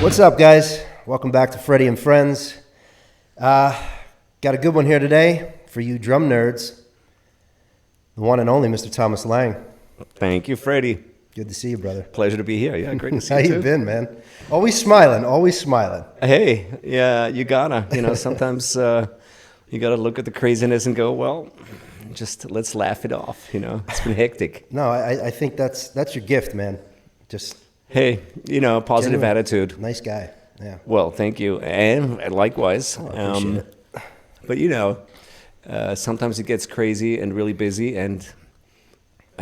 What's up, guys? Welcome back to Freddy and Friends. Got a good one here today for you drum nerds. The one and only Mr. Thomas Lang. Thank you, Freddie. Good to see you, brother. Pleasure to be here. Yeah, great to see How you you too. been, man? Always smiling, always smiling. Hey, yeah, you gotta. Sometimes you gotta look at the craziness and go, well, just let's laugh it off. It's been hectic. No, I think that's your gift, man. Just Hey, positive genuine, attitude. nice guy. Yeah. Well, thank you, and likewise. Oh, I appreciate it. But sometimes it gets crazy and really busy, and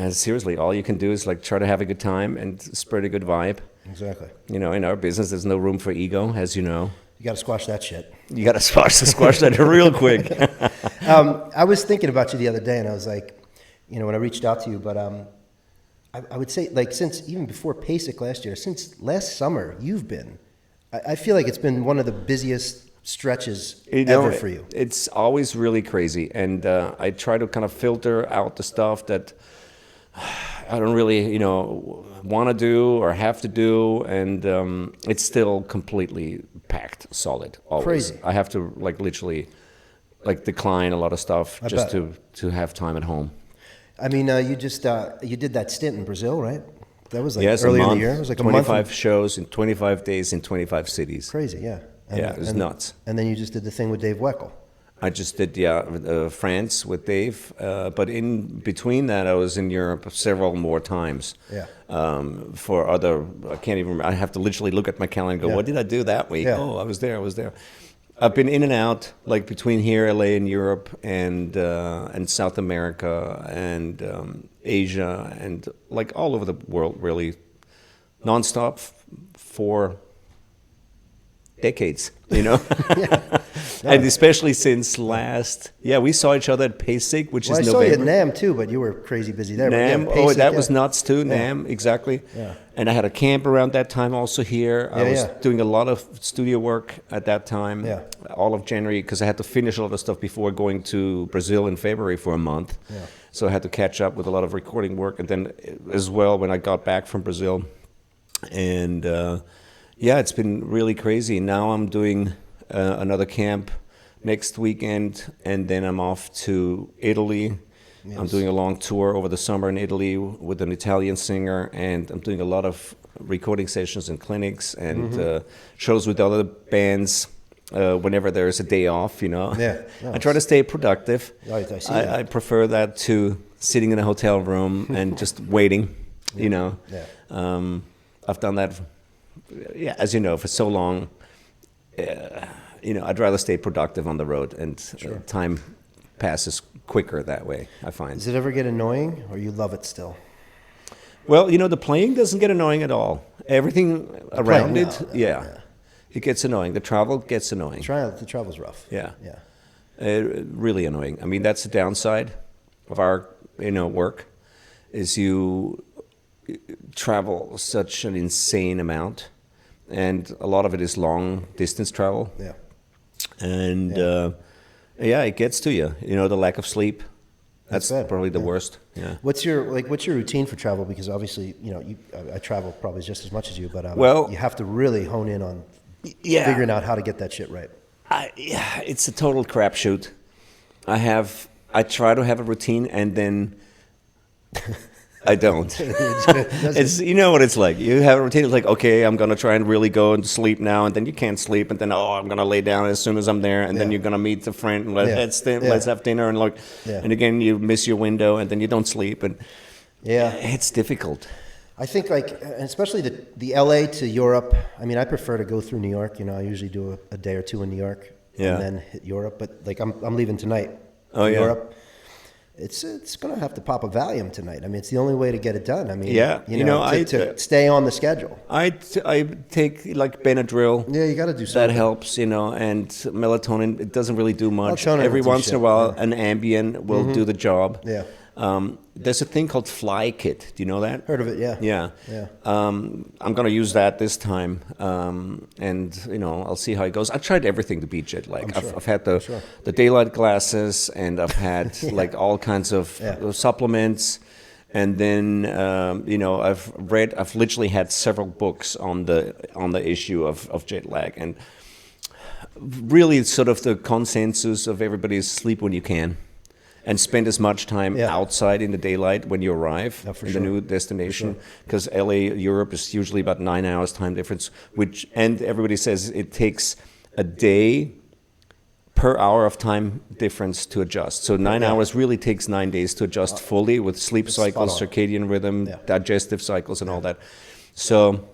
seriously, all you can do is try to have a good time and spread a good vibe. Exactly. In our business, there's no room for ego, as you know. You got to squash that shit. You got to squash that real quick. I was thinking about you the other day, and I was like, when I reached out to you, but I would say, since even before PASIC last year, since last summer, you've been, I feel like it's been one of the busiest stretches ever for you. It's always really crazy, and I try to kind of filter out the stuff that I don't really, want to do or have to do, and it's still completely packed, solid. Always. Crazy. I have to literally decline a lot of stuff just to have time at home. I mean, you just you did that stint in Brazil, right? That was earlier in the year. It was 25 shows in 25 days in 25 cities. Crazy, yeah. It was nuts. And then you just did the thing with Dave Weckl. I just did, France with Dave. But in between that, I was in Europe several more times. Yeah. For other, I can't even remember. I have to literally look at my calendar and go, what did I do that week? Yeah. Oh, I was there. I've been in and out, between here, LA, and Europe, and South America, and Asia, and all over the world, really, nonstop for decades, And especially since we saw each other at PASIC, which is November. I saw you at NAMM too, but you were crazy busy there. NAMM, PASIC, that was nuts too, NAMM, exactly. Yeah. And I had a camp around that time also here. I was yeah. doing a lot of studio work at that time, all of January, because I had to finish a lot of stuff before going to Brazil in February for a month. Yeah. So I had to catch up with a lot of recording work, and then as well when I got back from Brazil. And it's been really crazy. Now I'm doing another camp next weekend, and then I'm off to Italy. Yes. I'm doing a long tour over the summer in Italy with an Italian singer, and I'm doing a lot of recording sessions and clinics and shows with other bands whenever there's a day off, Yeah. I try to stay productive. Right, I see that. I prefer that to sitting in a hotel room and just waiting, Yeah. I've done that, as you know, for so long. I'd rather stay productive on the road, and time passes quicker that way, I find. Does it ever get annoying, or you love it still? Well, the playing doesn't get annoying at all. Everything around it, it gets annoying. The travel gets annoying. The travel's rough. Yeah. Yeah. Really annoying. I mean, that's the downside of our, work, is you travel such an insane amount, and a lot of it is long distance travel. Yeah. And it gets to you. The lack of sleep. That's probably the worst. Yeah. What's your routine for travel? Because obviously, I travel probably just as much as you, but you have to really hone in on figuring out how to get that shit right. It's a total crapshoot. I try to have a routine, and then I don't. It's what it's like. You have a routine. It's like, okay, I'm gonna try and really go and sleep now, and then you can't sleep, and then I'm gonna lay down as soon as I'm there, and then you're gonna meet a friend and let's have dinner, and and again you miss your window, and then you don't sleep, and it's difficult. I think especially the LA to Europe. I mean, I prefer to go through New York. I usually do a day or two in New York, and then hit Europe. But I'm leaving tonight. For Europe. It's going to have to pop a Valium tonight. I mean, it's the only way to get it done. I mean, to stay on the schedule. I take Benadryl. Yeah, you got to do something. That helps, and melatonin. It doesn't really do much. Melatonin Every once in a while, an Ambien will do the job. Yeah. There's a thing called Fly Kit. Do you know that? Heard of it? Yeah. Yeah. I'm going to use that this time, and I'll see how it goes. I've tried everything to beat jet lag. I've had the daylight glasses, and I've had all kinds of supplements, And then I've literally had several books on the issue of jet lag, and really it's sort of the consensus of everybody is sleep when you can, and spend as much time outside in the daylight when you arrive in the new destination, because LA, Europe is usually about 9 hours time difference, and everybody says it takes a day per hour of time difference to adjust. So 9 hours really takes 9 days to adjust fully with sleep cycles, circadian rhythm, digestive cycles, and all that. So,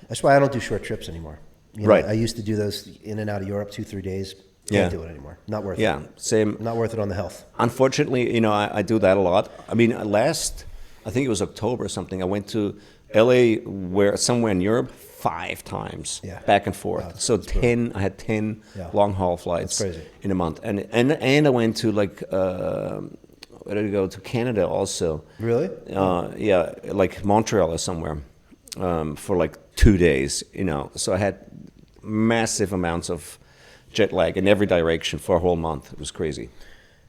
That's why I don't do short trips anymore. I used to do those in and out of Europe, 2-3 days. Can't do it anymore. Not worth it. Yeah, same. Not worth it on the health. Unfortunately, I do that a lot. I mean, I think it was October or something, I went to LA, somewhere in Europe, 5 times back and forth. Wow, so I had 10 long haul flights in a month. And I went to where did I go? To Canada also. Really? Like Montreal or somewhere, for like 2 days, So I had massive amounts of jet lag in every direction for a whole month. It was crazy.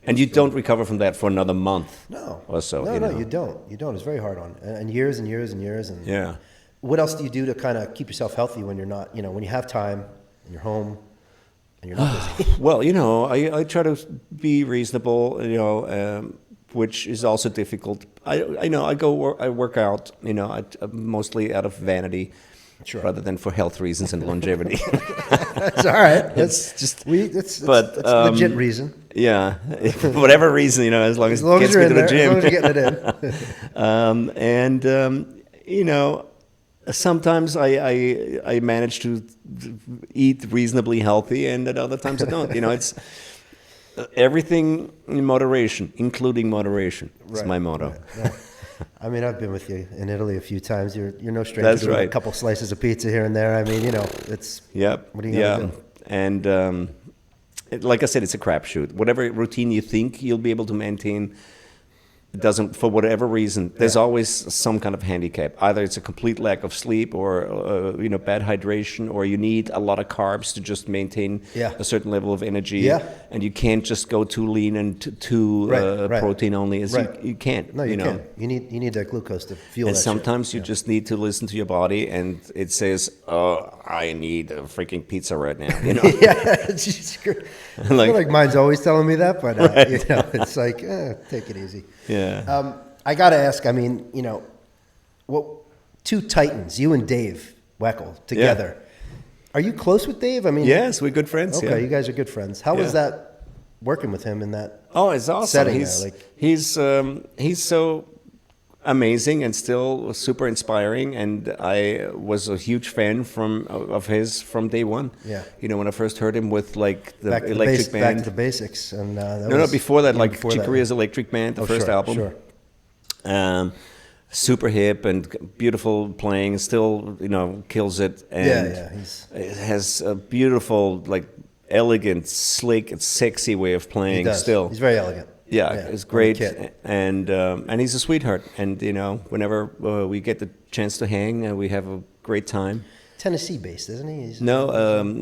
And you don't recover from that for another month or so. No, you don't. You don't. It's very hard on. And years and years and years. And yeah. What else do you do to kind of keep yourself healthy when you're not, when you have time and you're home and you're not busy? Well, I try to be reasonable, which is also difficult. I work out, mostly out of vanity. Sure. Rather than for health reasons and longevity. That's all right. That's a legit reason. Yeah, whatever reason, as long as it gets me to the gym. As long as you're getting it in. Sometimes I manage to eat reasonably healthy, and at other times I don't. It's everything in moderation, including moderation. That's my motto. Right. I mean, I've been with you in Italy a few times. You're no stranger to a couple slices of pizza here and there. I mean, it's... Yep. What are you going to do? And like I said, it's a crapshoot. Whatever routine you think you'll be able to maintain, it doesn't, for whatever reason. There's always some kind of handicap. Either it's a complete lack of sleep, or bad hydration, or you need a lot of carbs to just maintain a certain level of energy. Yeah. And you can't just go too lean and too protein only. You can't. No, you can't. You need that glucose to fuel. And that sometimes shit. you just need to listen to your body, and it says, "Oh, I need a freaking pizza right now." Yeah, I feel like mine's always telling me that, but it's like, take it easy. Yeah. I got to ask, I mean, two titans, you and Dave Weckl together. Yeah. Are you close with Dave? I mean, yes, we're good friends. Okay, you guys are good friends. How was that working with him in that? Oh, it's awesome. Setting He's so amazing and still super inspiring, and I was a huge fan of his from day one. Yeah. When I first heard him with the Electric Band. Back to the Basics. And before that, Chick Corea's Electric Band, the first album. Sure. Super hip and beautiful playing, still, kills it. And it has a beautiful, elegant, slick, and sexy way of playing. He does. Still. He's very elegant. Yeah, it's great, and he's a sweetheart. And whenever we get the chance to hang, we have a great time. Tennessee-based, isn't he?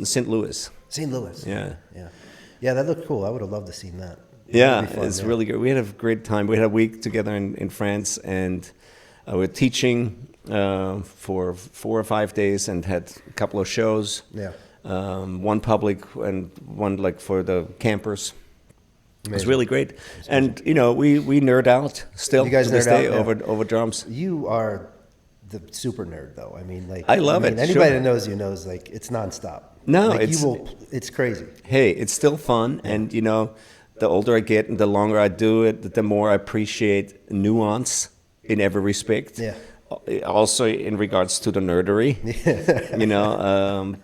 St. Louis. St. Louis. Yeah, that looked cool. I would have loved to have seen that. It's really good. We had a great time. We had a week together in France, and we're teaching for 4 or 5 days, and had a couple of shows. Yeah. One public and one for the campers. Amazing. It was really great. And, we nerd out still to this day over drums. You are the super nerd, though. I mean, I love it. Anybody that knows you knows, it's nonstop. No, it's crazy. Hey, it's still fun. Yeah. And, the older I get and the longer I do it, the more I appreciate nuance in every respect. Yeah. Also in regards to the nerdery,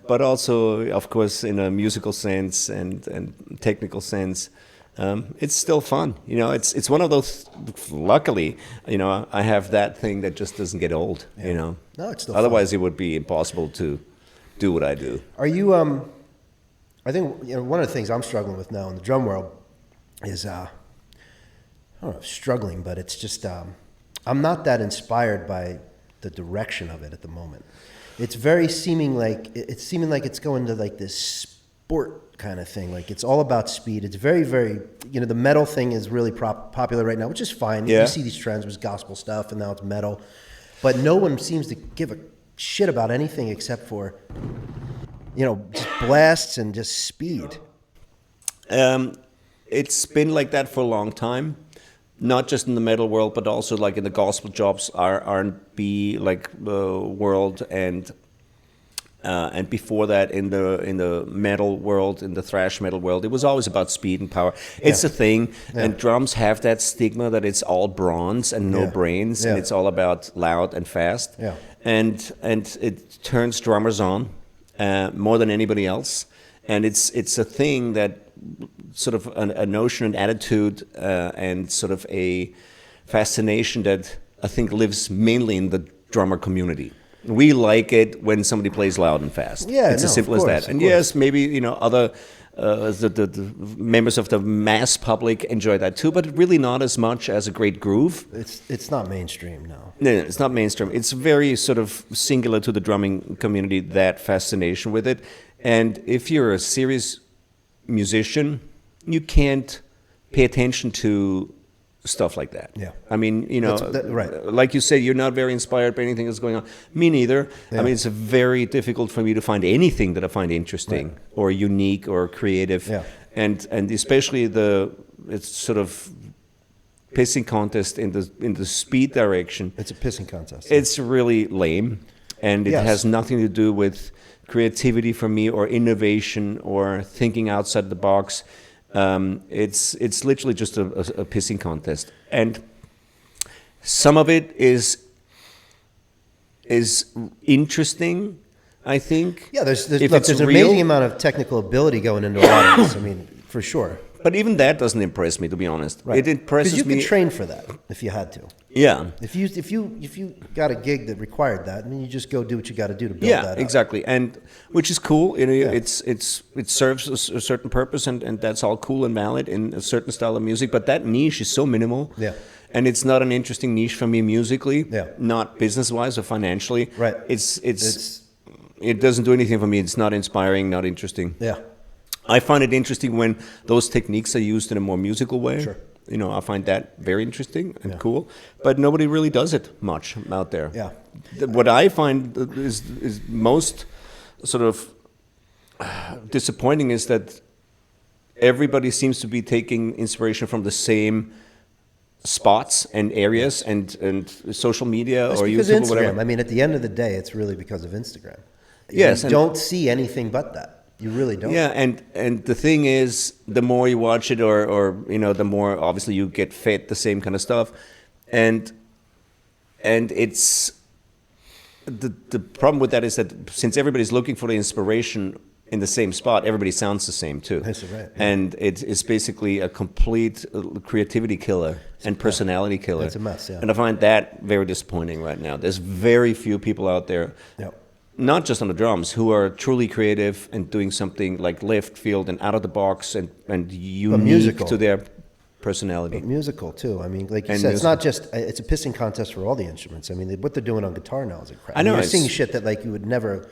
but also, of course, in a musical sense and technical sense. It's still fun. It's one of those, luckily, I have that thing that just doesn't get old, No, it's still Otherwise, fun. It would be impossible to do what I do. Are you, I think, one of the things I'm struggling with now in the drum world is, I don't know, struggling, but it's just, I'm not that inspired by the direction of it at the moment. It's seeming like it's going to this sport kind of thing. Like it's all about speed. It's very, very, the metal thing is really popular right now, which is fine. Yeah. You see these trends with gospel stuff and now it's metal, but no one seems to give a shit about anything except for, just blasts and just speed. It's been like that for a long time, not just in the metal world, but also like in the gospel jobs, R&B world, and before that in the metal world, in the thrash metal world, it was always about speed and power. It's a thing, and drums have that stigma that it's all bronze and no brains, and it's all about loud and fast. Yeah. And it turns drummers on more than anybody else, and it's a thing that sort of a notion, an attitude, and sort of a fascination that I think lives mainly in the drummer community. We like it when somebody plays loud and fast. Yeah, it's as simple as that. And yes, maybe other the members of the mass public enjoy that too, but really not as much as a great groove. It's not mainstream, no. No, it's not mainstream. It's very sort of singular to the drumming community, that fascination with it. And if you're a serious musician, you can't pay attention to stuff like that. Yeah. I mean, right. Like you say, you're not very inspired by anything that's going on. Me neither. Yeah. I mean, it's very difficult for me to find anything that I find interesting or unique or creative. Yeah. And especially it's sort of pissing contest in the speed direction. It's a pissing contest. It's really lame, and it has nothing to do with creativity for me or innovation or thinking outside the box. It's literally just a pissing contest, and some of it is interesting, I think. Yeah, there's an amazing amount of technical ability going into a lot of this. I mean, for sure. But even that doesn't impress me, to be honest. Right. It impresses me. Because you could train for that if you had to. Yeah. If you got a gig that required that, I mean, you just go do what you got to do to build that up. Yeah, exactly, and which is cool. It serves a certain purpose, and that's all cool and valid in a certain style of music. But that niche is so minimal. Yeah. And it's not an interesting niche for me musically. Yeah. Not business-wise or financially. Right. It doesn't do anything for me. It's not inspiring, not interesting. Yeah. I find it interesting when those techniques are used in a more musical way. Sure. I find that very interesting and cool, but nobody really does it much out there. Yeah. What I find is most sort of disappointing is that everybody seems to be taking inspiration from the same spots and areas and social media or YouTube or whatever. I mean, at the end of the day, it's really because of Instagram. Yes. You don't see anything but that. You really don't. Yeah, and the thing is, the more you watch it, or the more obviously you get fed the same kind of stuff, and it's the problem with that is that since everybody's looking for the inspiration in the same spot, everybody sounds the same too. That's right. Yeah. And it's basically a complete creativity killer and personality killer. It's a mess. Yeah. And I find that very disappointing right now. There's very few people out there. Yep. Not just on the drums, who are truly creative and doing something like left field and out of the box and unique to their personality. But musical too. I mean, like you said, it's not just, it's a pissing contest for all the instruments. I mean, what they're doing on guitar now is incredible. I know. You're seeing shit that like you would never,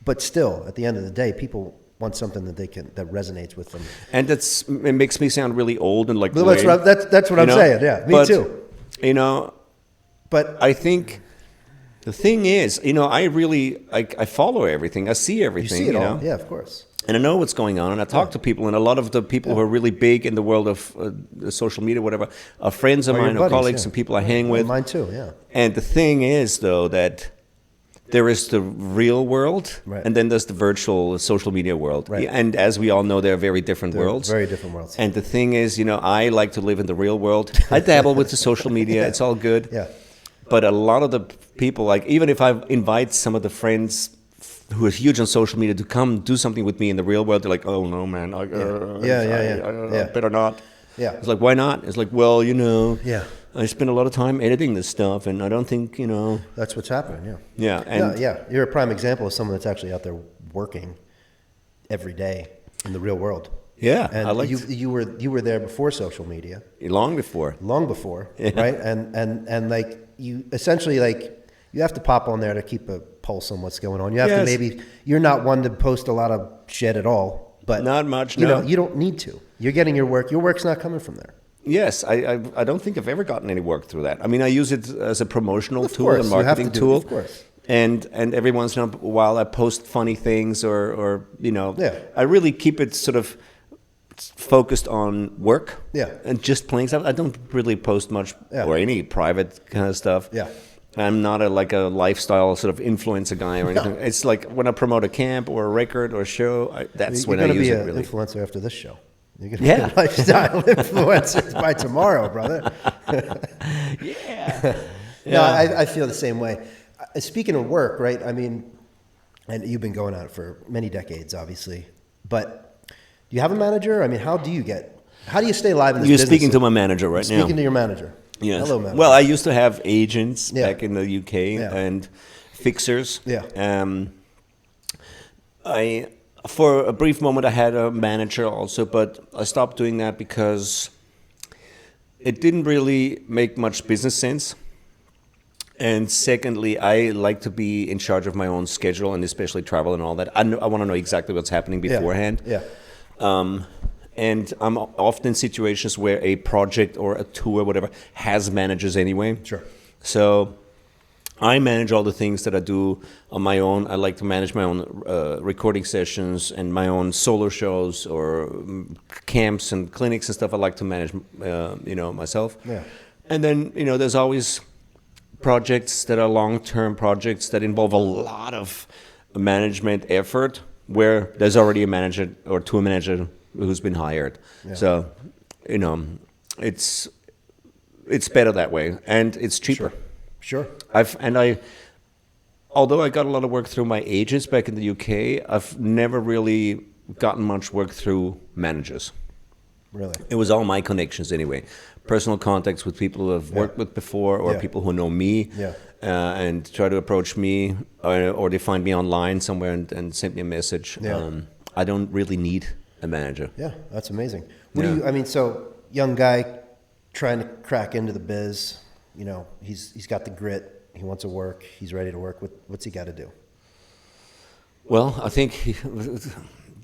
but still, at the end of the day, people want something that that resonates with them. And it makes me sound really old and like. Well, that's what I'm saying. Yeah, me too. But I think. The thing is, I follow everything. I see everything. You see it all. Yeah, of course. And I know what's going on. And I talk to people. And a lot of the people who are really big in the world of social media, whatever, are friends of mine, or colleagues, and people I hang with. Mine too, yeah. And the thing is, though, that there is the real world, and then there's the virtual social media world. Right. And as we all know, they're very different worlds. Very different worlds. And the thing is, I like to live in the real world. I dabble with the social media. It's all good. Yeah. But a lot of the people, like even if I invite some of the friends who are huge on social media to come do something with me in the real world, they're like, "Oh no, man, I better not." Yeah, it's like, why not? It's like, well, yeah, I spend a lot of time editing this stuff, and I don't think that's what's happening. Yeah, yeah, and You're a prime example of someone that's actually out there working every day in the real world. Yeah, and you were there before social media, long before, right? And like you essentially you have to pop on there to keep a pulse on what's going on. You have to you're not one to post a lot of shit at all. but not much. You know, you don't need to. You're getting your work. Your work's not coming from there. Yes, I don't think I've ever gotten any work through that. I mean, I use it as a promotional tool, course, a marketing tool. Of course. And every once in a while I post funny things or you know, Yeah. I really keep it sort of focused on work. Yeah. And just playing stuff. I don't really post much or any private kind of stuff. Yeah. I'm not like a lifestyle sort of influencer guy or anything. No. It's like when I promote a camp or a record or a show, that's when I use it really. You're going to be an influencer after this show. You're going to be a lifestyle influencer by tomorrow, brother. Yeah. No, I feel the same way. Speaking of work, right? I mean, and you've been going on it for many decades, obviously. But do you have a manager? I mean, how do you stay alive in this business? You're speaking to my manager right now. Speaking to your manager. Yes. Hello, manager. Well, I used to have agents back in the UK and fixers. Yeah. For a brief moment, I had a manager also, but I stopped doing that because it didn't really make much business sense. And secondly, I like to be in charge of my own schedule and especially travel and all that. I want to know exactly what's happening beforehand. Yeah. And I'm often in situations where a project or a tour or whatever has managers anyway. Sure. So I manage all the things that I do on my own. I like to manage my own recording sessions and my own solo shows or camps and clinics and stuff. I like to manage, myself. Yeah. And then, there's always projects that are long-term projects that involve a lot of management effort where there's already a manager or a tour manager who's been hired. Yeah. So, it's better that way and it's cheaper. Sure. Although I got a lot of work through my agents back in the UK, I've never really gotten much work through managers. Really? It was all my connections anyway. Personal contacts with people who I've worked with before or people who know me and try to approach me or they find me online somewhere and send me a message. Yeah. I don't really need a manager. Yeah, that's amazing. So young guy trying to crack into the biz, he's got the grit, he wants to work, he's ready to work. What's he got to do? Well, I think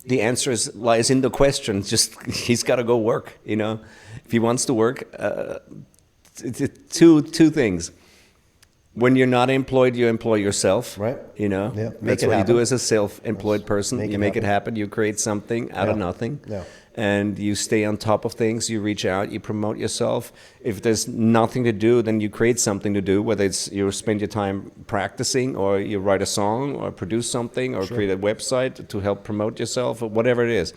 the answer lies in the question. Just he's got to go work. If he wants to work, two things. When you're not employed, you employ yourself. Right. That's what you do as a self-employed person. You make it happen. You create something out of nothing. Yeah. And you stay on top of things. You reach out. You promote yourself. If there's nothing to do, then you create something to do. Whether it's you spend your time practicing, or you write a song, or produce something, or create a website to help promote yourself, or whatever it is.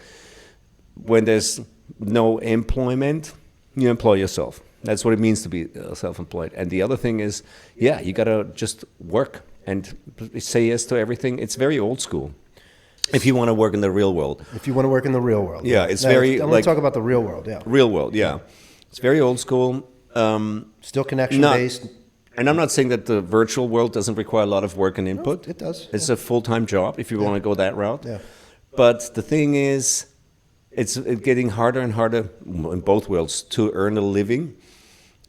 When there's no employment, you employ yourself. That's what it means to be self-employed. And the other thing is, you got to just work and say yes to everything. It's very old school. If you want to work in the real world. If you want to work in the real world. Yeah, it's very... I want to talk about the real world, Real world, It's very old school. Still connection-based. And I'm not saying that the virtual world doesn't require a lot of work and input. No, it does. It's a full-time job if you want to go that route. Yeah. But the thing is, it's getting harder and harder in both worlds to earn a living.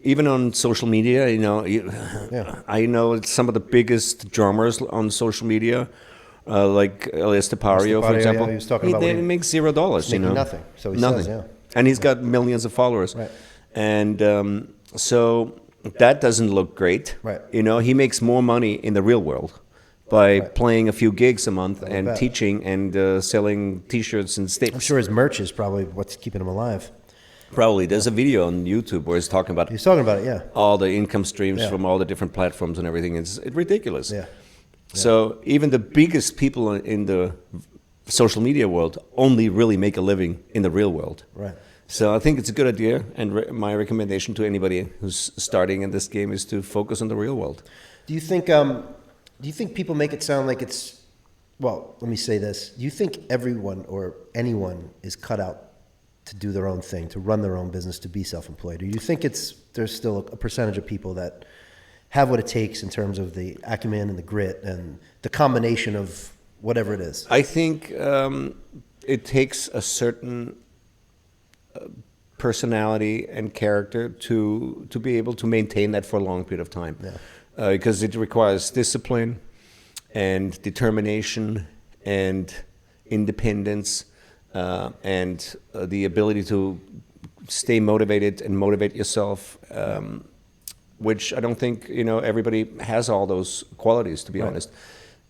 Even on social media, I know some of the biggest drummers on social media, like Elias Tapario, for example. He was talking about he makes $0. Making nothing. So he nothing. says, And he's got millions of followers. Right. And so that doesn't look great. Right. He makes more money in the real world by playing a few gigs a month and teaching and selling T-shirts and sticks. I'm sure his merch is probably what's keeping him alive. Probably. There's a video on YouTube where he's talking about it, all the income streams from all the different platforms and everything. It's ridiculous. Yeah. So even the biggest people in the social media world only really make a living in the real world. Right. So I think it's a good idea, and my recommendation to anybody who's starting in this game is to focus on the real world. Do you think people make it sound like it's, well, let me say this. Do you think everyone or anyone is cut out to do their own thing, to run their own business, to be self-employed? Or do you think there's still a percentage of people that have what it takes in terms of the acumen and the grit and the combination of whatever it is? I think it takes a certain personality and character to be able to maintain that for a long period of time. Because it requires discipline and determination and independence. and the ability to stay motivated and motivate yourself, which I don't think everybody has all those qualities, to be honest.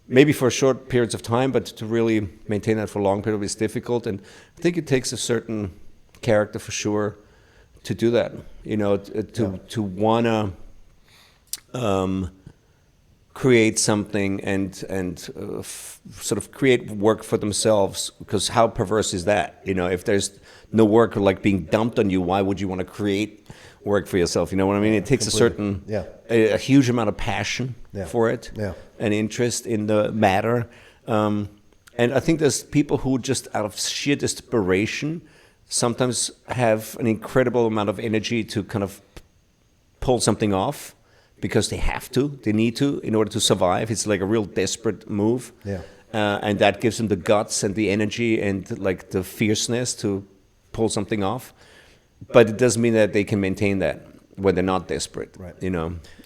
Maybe for short periods of time, but to really maintain that for a long period is difficult. And I think it takes a certain character for sure to do that. To wanna create something and sort of create work for themselves, because how perverse is that? If there's no work or like being dumped on you, why would you want to create work for yourself? You know what I mean? It takes a huge amount of passion for it, and interest in the matter. And I think there's people who just out of sheer desperation sometimes have an incredible amount of energy to kind of pull something off because they need to in order to survive. It's like a real desperate move. And that gives them the guts and the energy and like the fierceness to pull something off. But it doesn't mean that they can maintain that when they're not desperate,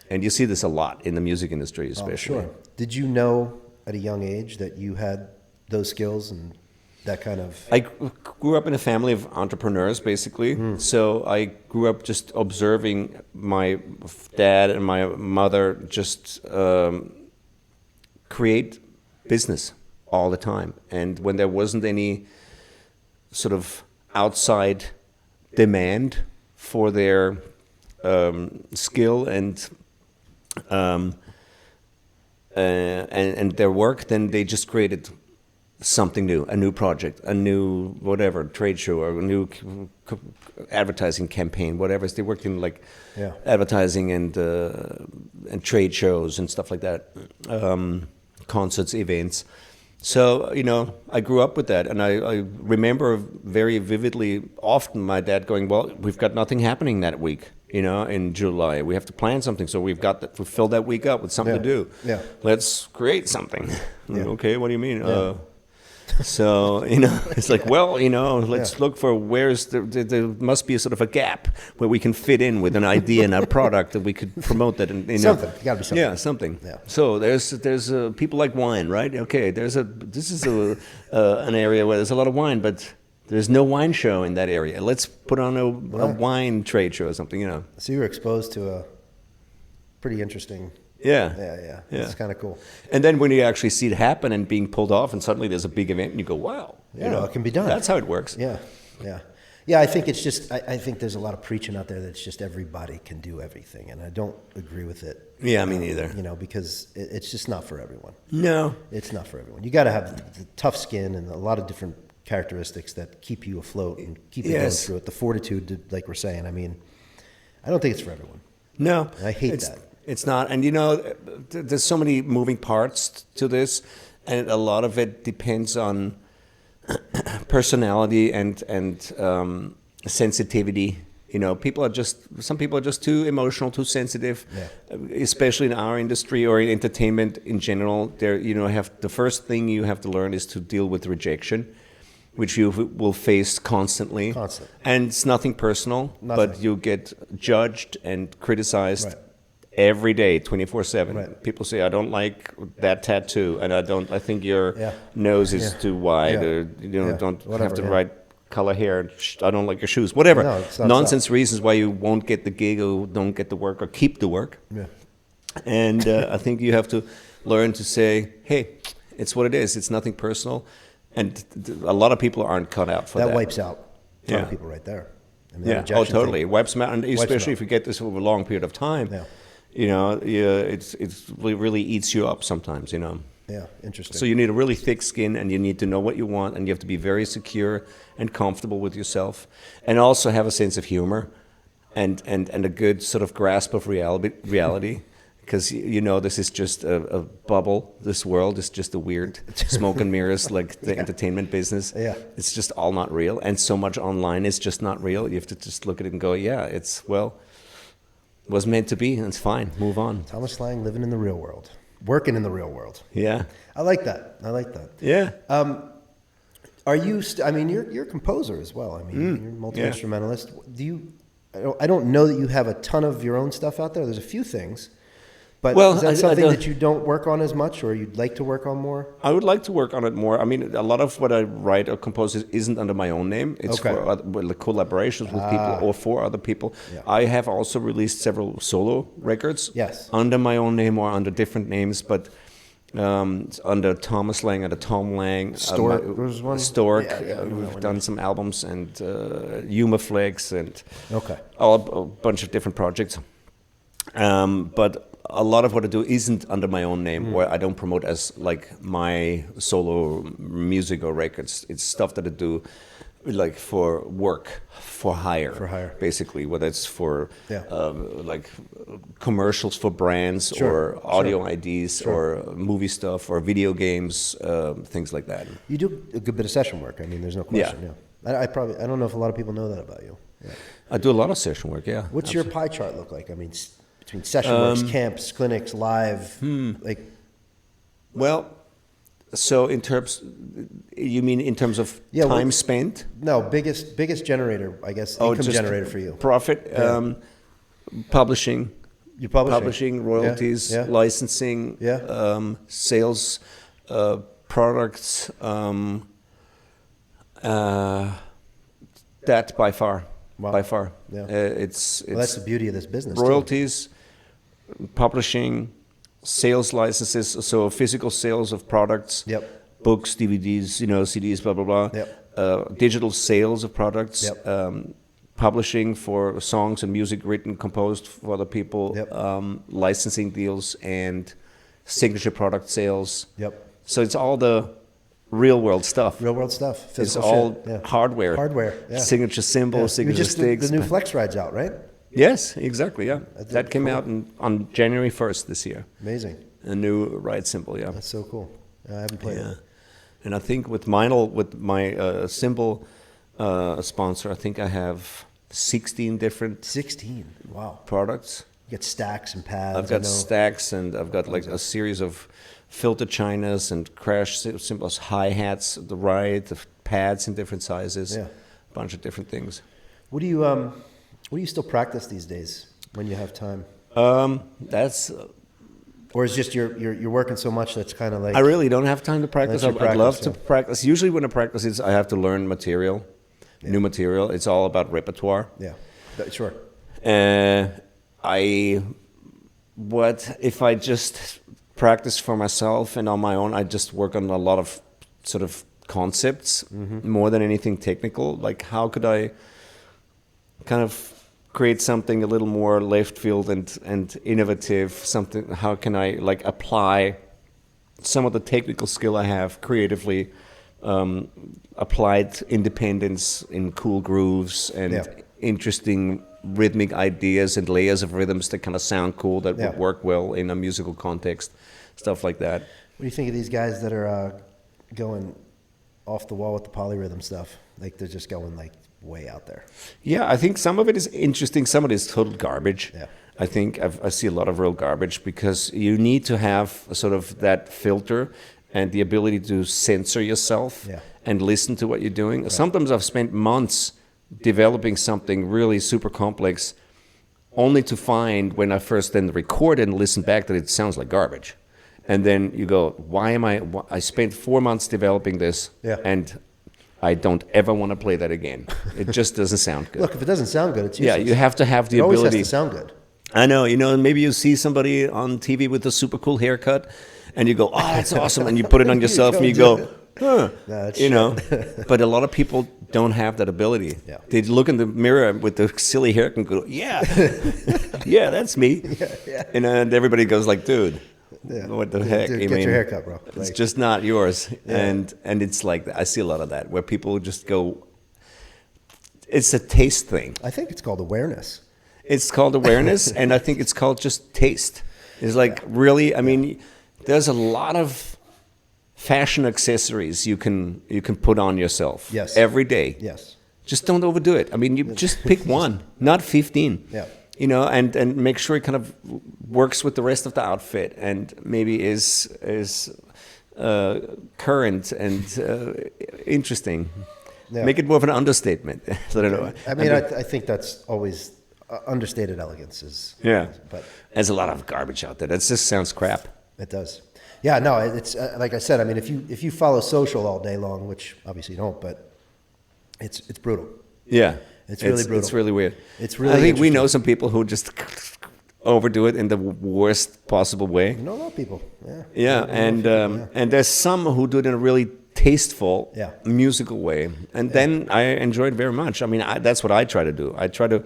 And you see this a lot in the music industry, especially. Sure. Did you know at a young age that you had those skills and that kind of... I grew up in a family of entrepreneurs, basically. So I grew up just observing my dad and my mother just create business all the time. And when there wasn't any sort of outside demand for their skill and their work, then they just created something new, a new project, a new whatever, trade show, or a new advertising campaign, whatever. They worked in like advertising and trade shows and stuff like that, concerts, events. So, I grew up with that, and I remember very vividly often my dad going, well, we've got nothing happening that week, in July. We have to plan something, so we fill that week up with something to do. Let's create something. Okay, what do you mean? So, it's like, well, let's look for there must be a sort of a gap where we can fit in with an idea and a product that we could promote that. And, something, gotta be something. Yeah, something. Yeah. So there's people like wine, right? Okay, this is an area where there's a lot of wine, but there's no wine show in that area. Let's put on a wine trade show or something, So you were exposed to a pretty interesting... Yeah. It's kind of cool. And then when you actually see it happen and being pulled off, and suddenly there's a big event, and you go, "Wow, it can be done." That's how it works. Yeah. I think it's just. I think there's a lot of preaching out there that it's just everybody can do everything, and I don't agree with it. Yeah, me neither. Because it's just not for everyone. No, it's not for everyone. You got to have the tough skin and a lot of different characteristics that keep you afloat and keep you going through it. The fortitude, like we're saying. I mean, I don't think it's for everyone. No, and I hate that. It's not, and there's so many moving parts to this, and a lot of it depends on personality and sensitivity. Some people are just too emotional, too sensitive, especially in our industry or in entertainment in general. The first thing you have to learn is to deal with rejection, which you will face constantly. And it's nothing personal, but you get judged and criticized every day, 24/7. People say, I don't like that tattoo, and I think your nose is too wide, or don't have the right color hair, I don't like your shoes, whatever. Nonsense reasons why you won't get the gig or don't get the work or keep the work. And I think you have to learn to say, hey, it's what it is. It's nothing personal. And a lot of people aren't cut out for that. That wipes out a lot of people right there. I mean, totally. It wipes them out, and especially if you get this over a long period of time. It really eats you up sometimes, Yeah, interesting. So you need a really thick skin, and you need to know what you want, and you have to be very secure and comfortable with yourself, and also have a sense of humor and a good sort of grasp of reality. Because this is just a bubble. This world is just a weird smoke and mirrors, like the entertainment business. It's just all not real, and so much online is just not real. You have to just look at it and go, was meant to be, and it's fine. Move on. Thomas Lang living in the real world, working in the real world. Yeah, I like that. Yeah. Are you? You're a composer as well. I mean, you're a multi-instrumentalist. Do you? I don't know that you have a ton of your own stuff out there. There's a few things But is that something that you don't work on as much, or you'd like to work on more? I would like to work on it more. I mean, a lot of what I write or compose isn't under my own name. It's for collaborations with people or for other people. Yeah. I have also released several solo records under my own name or under different names, but under Thomas Lang, under Tom Lang. Stork was one? Stork. We've done some albums, and Humaflex, and a bunch of different projects. But a lot of what I do isn't under my own name, where I don't promote as like my solo music or records. It's stuff that I do like for work, for hire, basically, whether it's for like commercials for brands or audio IDs or movie stuff or video games, things like that. You do a good bit of session work. I mean, there's no question. Yeah. I don't know if a lot of people know that about you. Yeah. I do a lot of session work. Yeah. What's your pie chart look like? I mean, between session works, camps, clinics, live, like. Well, so in terms, you mean in terms of time spent? No, biggest generator, I guess, income generator for you. Profit, publishing. You're publishing, royalties, licensing, sales, products. That by far. Wow. By far. Yeah. It's that's the beauty of this business. Royalties, publishing, sales licenses, so physical sales of products, books, DVDs, CDs, blah, blah, blah. Digital sales of products, publishing for songs and music written, composed for other people, licensing deals, and signature product sales. So it's all the real world stuff. Physical it's all hardware. Signature symbols, signature sticks. The new Flex ride's out, right? Yes, exactly, yeah. That came out on January 1st this year. Amazing. A new ride symbol, yeah. That's so cool. I haven't played it. And I think with Meinl, with my symbol sponsor, I think I have 16 different 16, wow. products. You get stacks and pads. I've got stacks, and I've got like a series of filter chinas and crash cymbals, hi-hats, the pads in different sizes, a bunch of different things. What do you still practice these days when you have time? That's... Or is just you're working so much that's kind of like... I really don't have time to practice. I'd love to practice. Usually when I practice, I have to learn material, new material. It's all about repertoire. Yeah, sure. If I just practice for myself and on my own, I just work on a lot of sort of concepts more than anything technical. Like how could I kind of create something a little more left field and innovative, something, how can I like apply some of the technical skill I have creatively, applied independence in cool grooves and interesting rhythmic ideas and layers of rhythms that kind of sound cool, that would work well in a musical context, stuff like that. What do you think of these guys that are going off the wall with the polyrhythm stuff? Like they're just going like way out there. Yeah, I think some of it is interesting. Some of it is total garbage. Yeah. I think I see a lot of real garbage because you need to have sort of that filter and the ability to censor yourself and listen to what you're doing. Right. Sometimes I've spent months developing something really super complex only to find when I first then record and listen back that it sounds like garbage. And then you go, I spent 4 months developing this and I don't ever want to play that again. It just doesn't sound good. Look, if it doesn't sound good, it's useless. Yeah, you have to have the ability. It always has to sound good. I know, maybe you see somebody on TV with a super cool haircut and you go, oh, that's awesome. And you put it on yourself and you go, huh, But a lot of people don't have that ability. Yeah. They look in the mirror with the silly haircut and go, yeah, that's me. And everybody goes like, dude. Yeah. What the heck? Dude, get your haircut, bro. It's just not yours. And it's like, I see a lot of that where people just go, it's a taste thing. I think it's called awareness. It's called awareness, and I think it's called just taste. It's like really, I mean, there's a lot of fashion accessories you can put on yourself every day. Yes. Just don't overdo it. I mean, you just pick one, not 15. Yeah. And make sure it kind of works with the rest of the outfit and maybe is current and interesting. Yeah. Make it more of an understatement. I don't know. I mean, I think that's always understated elegance is. Yeah, but there's a lot of garbage out there. That just sounds crap. It does. Yeah, no, it's like I said. I mean, if you follow social all day long, which obviously you don't, but it's brutal. Yeah, it's really brutal. It's really weird. It's really. I think we know some people who just overdo it in the worst possible way. You know a lot of people. Yeah. Yeah, and there's some who do it in a really tasteful, musical way, and then I enjoy it very much. I mean, that's what I try to do. I try to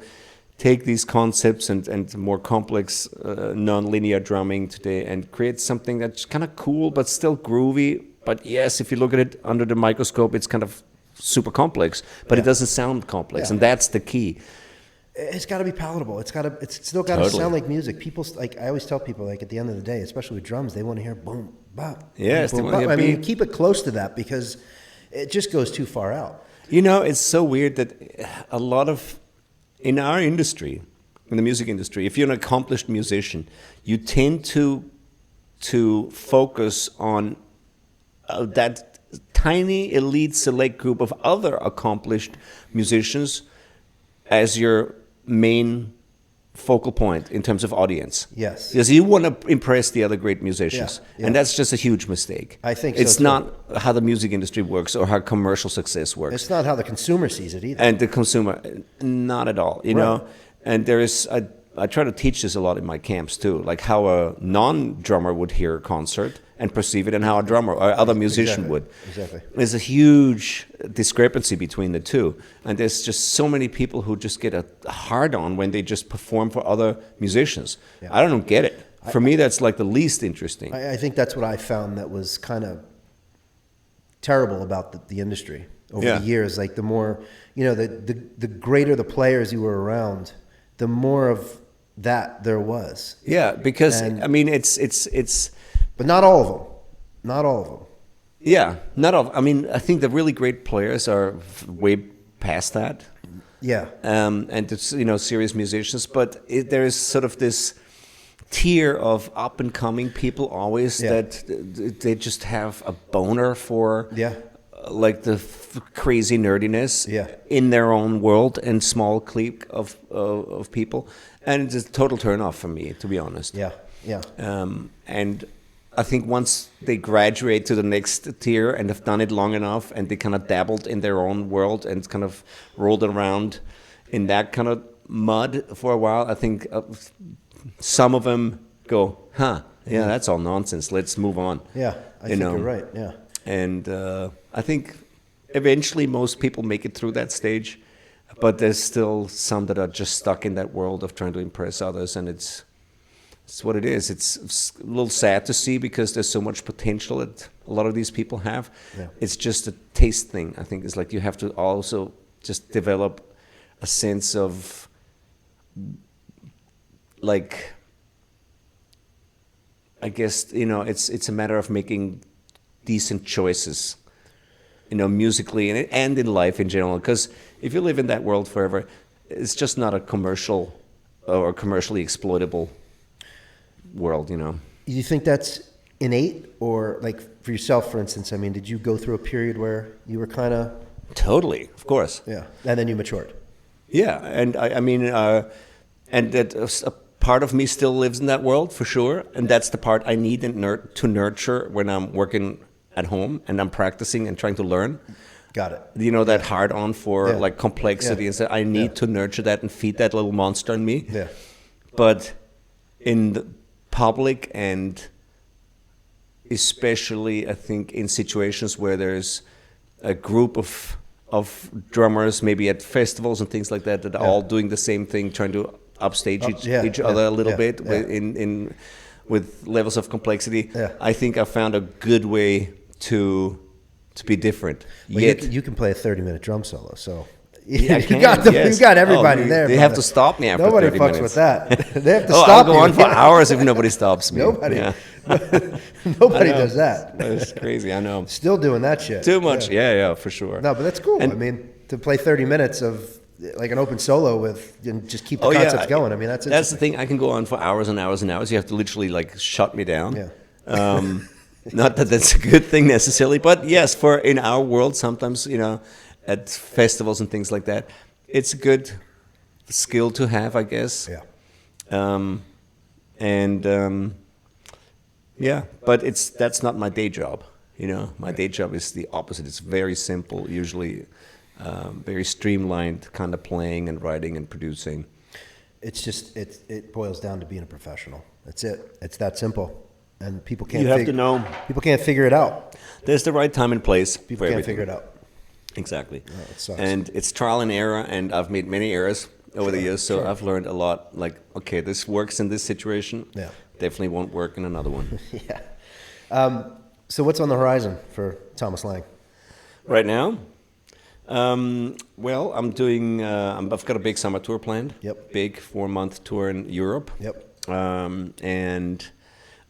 take these concepts and more complex non-linear drumming today and create something that's kind of cool but still groovy. But yes, if you look at it under the microscope, it's kind of super complex, but it doesn't sound complex, and that's the key. It's got to be palatable. It's still got to sound like music. People, like I always tell people, like at the end of the day, especially with drums, they want to hear boom, bop. Yes, boom, bop. I mean, keep it close to that because it just goes too far out. You know, it's so weird that a lot of in our industry, in the music industry, if you're an accomplished musician, you tend to focus on that tiny elite select group of other accomplished musicians as your main focal point in terms of audience. Yes. Because you want to impress the other great musicians. Yeah. And that's just a huge mistake. I think it's so not how the music industry works or how commercial success works. It's not how the consumer sees it either. And the consumer, not at all, you know. And there is, I try to teach this a lot in my camps too, like how a non-drummer would hear a concert and perceive it and how a drummer or other musician would. Exactly. There's a huge discrepancy between the two. And there's just so many people who just get a hard on when they just perform for other musicians. Yeah. I don't get it. For me, that's like the least interesting. I think that's what I found that was kind of terrible about the industry over the years. Like the more, you know, the greater the players you were around, the more of that there was. Yeah, because, I mean, it's but not all of them. Not all of them. Yeah, not all. I mean, I think the really great players are way past that. Yeah. And it's, you know, serious musicians, but there is sort of this tier of up and coming people always that they just have a boner for like the crazy nerdiness in their own world and small clique of people, and it's a total turn off for me, to be honest. And I think once they graduate to the next tier and have done it long enough and they kind of dabbled in their own world and kind of rolled around in that kind of mud for a while, I think some of them go, that's all nonsense, let's move on. I think you're right. And I think eventually most people make it through that stage, but there's still some that are just stuck in that world of trying to impress others, and it's what it is. It's a little sad to see because there's so much potential that a lot of these people have. It's just a taste thing. I think it's like you have to also just develop a sense of like, I guess, you know, it's a matter of making decent choices, you know, musically and in life in general. Because if you live in that world forever, it's just not a commercial or commercially exploitable world, you know. Do you think that's innate, or like for yourself, for instance? I mean, did you go through a period where you were kind of totally, of course, and then you matured? Yeah, and I mean, and that a part of me still lives in that world for sure, and that's the part I need to nurture when I'm working at home and I'm practicing and trying to learn. Got it. You know, that hard on for like complexity, and so I need to nurture that and feed that little monster in me. Yeah, but in the public, and especially I think in situations where there's a group of drummers, maybe at festivals and things like that, that are all doing the same thing, trying to upstage each other a little bit with levels of complexity. I think I found a good way to be different. Well, you can play a 30-minute drum solo, so you got everybody there. They have to stop me after 30 minutes. Nobody fucks with that. They have to stop I'll go on for hours if nobody stops me. Nobody does that. That's crazy, I know. Still doing that shit. Too much, for sure. No, but that's cool. And, I mean, to play 30 minutes of like an open solo and just keep the concepts going. I mean, that's the thing. I can go on for hours and hours and hours. You have to literally like shut me down. Not that that's a good thing necessarily, but yes, for in our world, sometimes, you know, at festivals and things like that, it's good skill to have, I guess. Yeah. But that's not my day job. My day job is the opposite. It's very simple, usually very streamlined, kind of playing and writing and producing. It's just it boils down to being a professional. That's it. It's that simple, and people can't. You have to know. People can't figure it out. There's the right time and place. People for can't everything. figure it out. Exactly. Oh, it sucks. And it's trial and error, and I've made many errors over the years, so I've learned a lot. Like, okay, this works in this situation. Yeah. Definitely won't work in another one. Yeah. So what's on the horizon for Thomas Lang? Right now, well, I'm doing. I've got a big summer tour planned. Yep. Big 4-month tour in Europe. Yep. And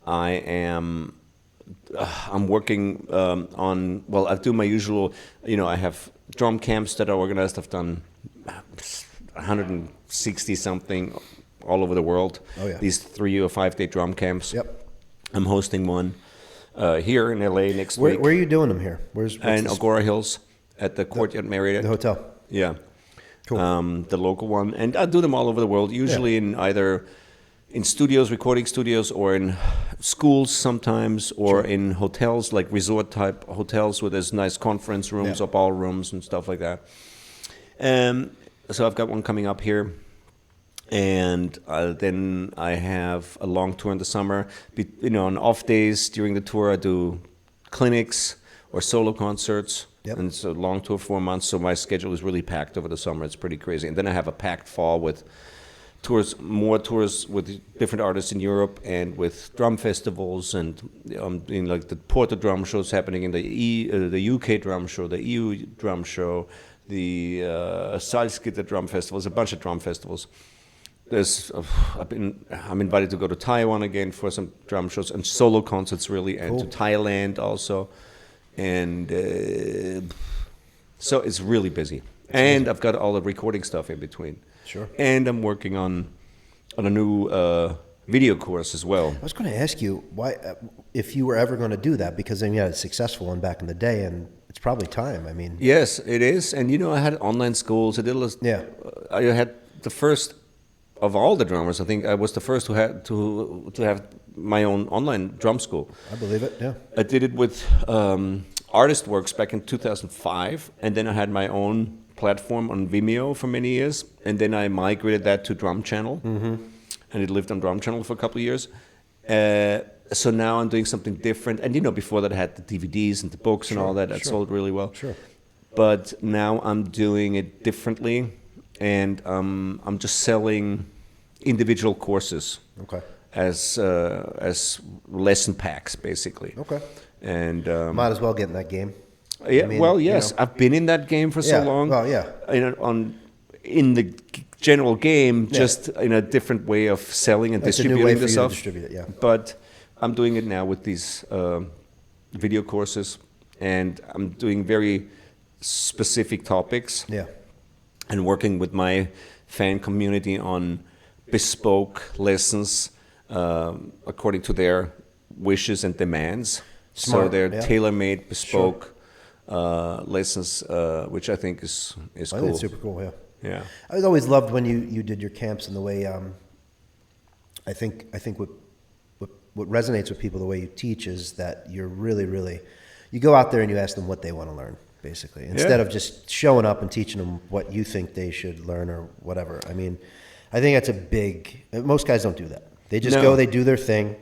I'm working on. Well, I do my usual. I have drum camps that are organized. I've done 160 something all over the world. Oh yeah. These 3 or 5 day drum camps. Yep. I'm hosting one here in LA next Where week. Where are you doing them here? What's in Agora Hills at the Courtyard Marriott. The hotel. Yeah. Cool. The local one. And I do them all over the world, usually in either in studios, recording studios, or in schools sometimes, or in hotels, like resort type hotels where there's nice conference rooms or ballrooms and stuff like that. So I've got one coming up here. And then I have a long tour in the summer. On off days during the tour, I do clinics or solo concerts. Yep. And it's a long tour, 4 months, so my schedule is really packed over the summer. It's pretty crazy. And then I have a packed fall with more tours with different artists in Europe and with drum festivals, and doing like the Porto drum shows happening in the UK drum show, the EU drum show, the Salzgitter drum festivals, a bunch of drum festivals. I'm invited to go to Taiwan again for some drum shows and solo concerts, really, and to Thailand also. And so it's really busy. And I've got all the recording stuff in between. Sure. And I'm working on a new video course as well. I was going to ask you why, if you were ever going to do that, because you had a successful one back in the day, and it's probably time. I mean. Yes, it is. And I had online schools. I had the first of all the drummers. I think I was the first who had to have my own online drum school. I believe it. Yeah. I did it with ArtistWorks back in 2005, and then I had my own platform on Vimeo for many years, and then I migrated that to Drum Channel, and it lived on Drum Channel for a couple of years. So now I'm doing something different, and before that I had the DVDs and the books and all that. That sold really well. Sure. But now I'm doing it differently, and I'm just selling individual courses. Okay. As lesson packs, basically. Okay. And might as well get in that game. Yeah. Yes. I've been in that game for so long. Well, yeah. In the general game, just in a different way of selling and distributing the stuff. Distribute it, yeah. But I'm doing it now with these video courses, and I'm doing very specific topics. Yeah. And working with my fan community on bespoke lessons according to their wishes and demands. Smart, so they're tailor-made, bespoke lessons, which I think is cool. I think it's super cool. Yeah. Yeah. I was always loved when you did your camps and the way I think what resonates with people, the way you teach, is that you're really you go out there and you ask them what they want to learn, basically, instead of just showing up and teaching them what you think they should learn or whatever. I mean, I think that's most guys don't do that. They just go, they do their thing.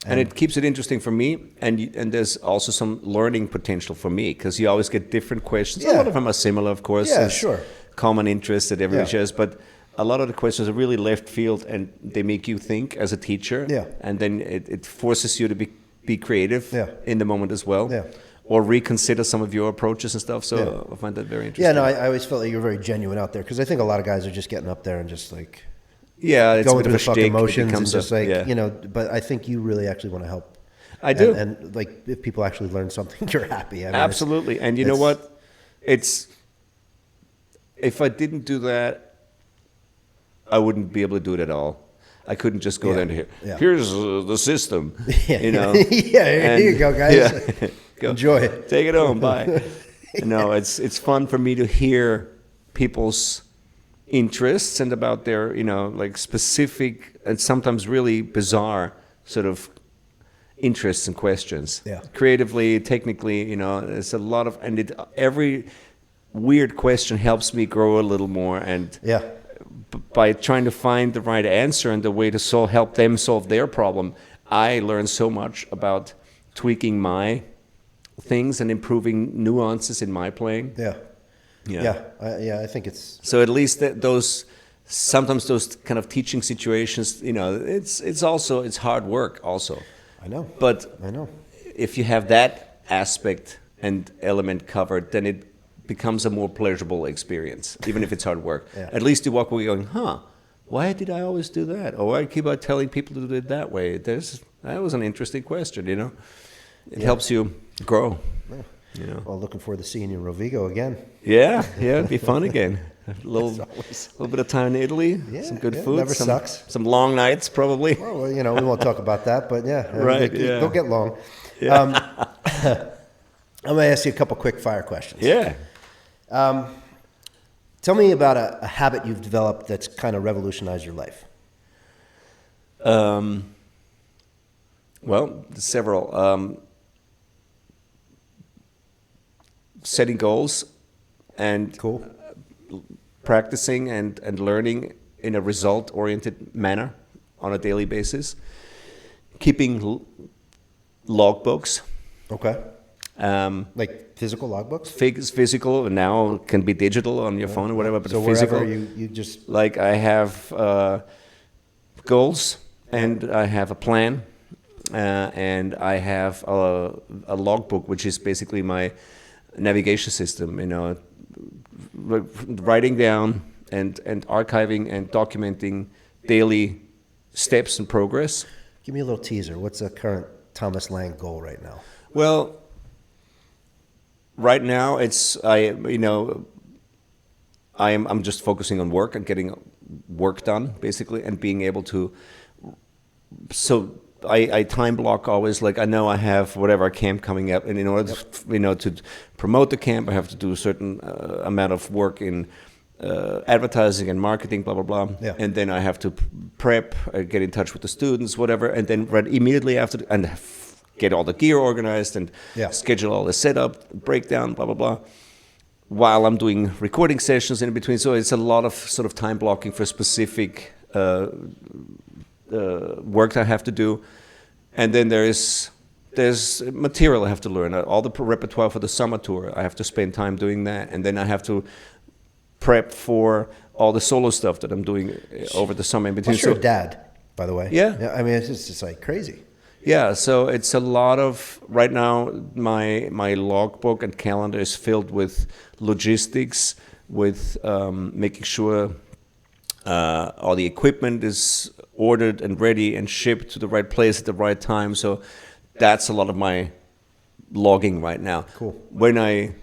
And it keeps it interesting for me, and there's also some learning potential for me, because you always get different questions. A lot of them are similar, of course. Yeah, there's sure. Common interests that everybody shares, but a lot of the questions are really left field, and they make you think as a teacher. Yeah. And then it forces you to be creative in the moment as well. Yeah. Or reconsider some of your approaches and stuff. So I find that very interesting. Yeah, no, I always felt like you were very genuine out there, because I think a lot of guys are just getting up there and just like it's going a bit through of the a fucking shtick. motions and just but I think you really actually want to help. I do. And like, if people actually learn something, you're happy. I mean, absolutely. And you know what? If I didn't do that, I wouldn't be able to do it at all. I couldn't just go there and here's the system. Here you go, guys. Yeah. Go. Enjoy it. Take it home. Bye. No, it's fun for me to hear people's interests and about their, like specific and sometimes really bizarre sort of interests and questions. Yeah. Creatively, technically, there's a lot of, and every weird question helps me grow a little more. And by trying to find the right answer and the way to help them solve their problem, I learn so much about tweaking my things and improving nuances in my playing. I think it's so. At least sometimes those kind of teaching situations, it's hard work also. I know. But if you have that aspect and element covered, then it becomes a more pleasurable experience, even if it's hard work. At least you walk away going, why did I always do that? Or why keep on telling people to do it that way? That was an interesting question, It helps you grow. Well, looking forward to seeing you in Rovigo again. Yeah, it'd be fun again. A little bit of time in Italy, some good food. Never sucks. Some long nights, probably. Well, we won't talk about that, but they'll get long. Yeah. I'm going to ask you a couple quick fire questions. Yeah. Tell me about a habit you've developed that's kind of revolutionized your life. Well, several. Setting goals and practicing and learning in a result-oriented manner on a daily basis. Keeping logbooks. Okay. Like physical logbooks? Physical, now can be digital on your phone or whatever, but so physical. Wherever you just... Like I have goals and I have a plan and I have a logbook, which is basically my navigation system, writing down and archiving and documenting daily steps and progress. Give me a little teaser. What's the current Thomas Lang goal right now? Well, right now I'm just focusing on work and getting work done basically, and being able to. So I time block always, like I know I have whatever camp coming up, and in order to promote the camp, I have to do a certain amount of work in advertising and marketing, blah, blah, blah. Yeah. And then I have to prep, get in touch with the students, whatever, and then right immediately after, get all the gear organized and schedule all the setup, breakdown, blah, blah, blah, while I'm doing recording sessions in between. So it's a lot of sort of time blocking for specific work I have to do. And then there's material I have to learn. All the repertoire for the summer tour, I have to spend time doing that. And then I have to prep for all the solo stuff that I'm doing over the summer in between. You're a dad, by the way. Yeah. I mean, it's just like crazy. Yeah, so it's a lot of, right now, my logbook and calendar is filled with logistics, with making sure all the equipment is ordered and ready and shipped to the right place at the right time. So that's a lot of my logging right now. Cool. When I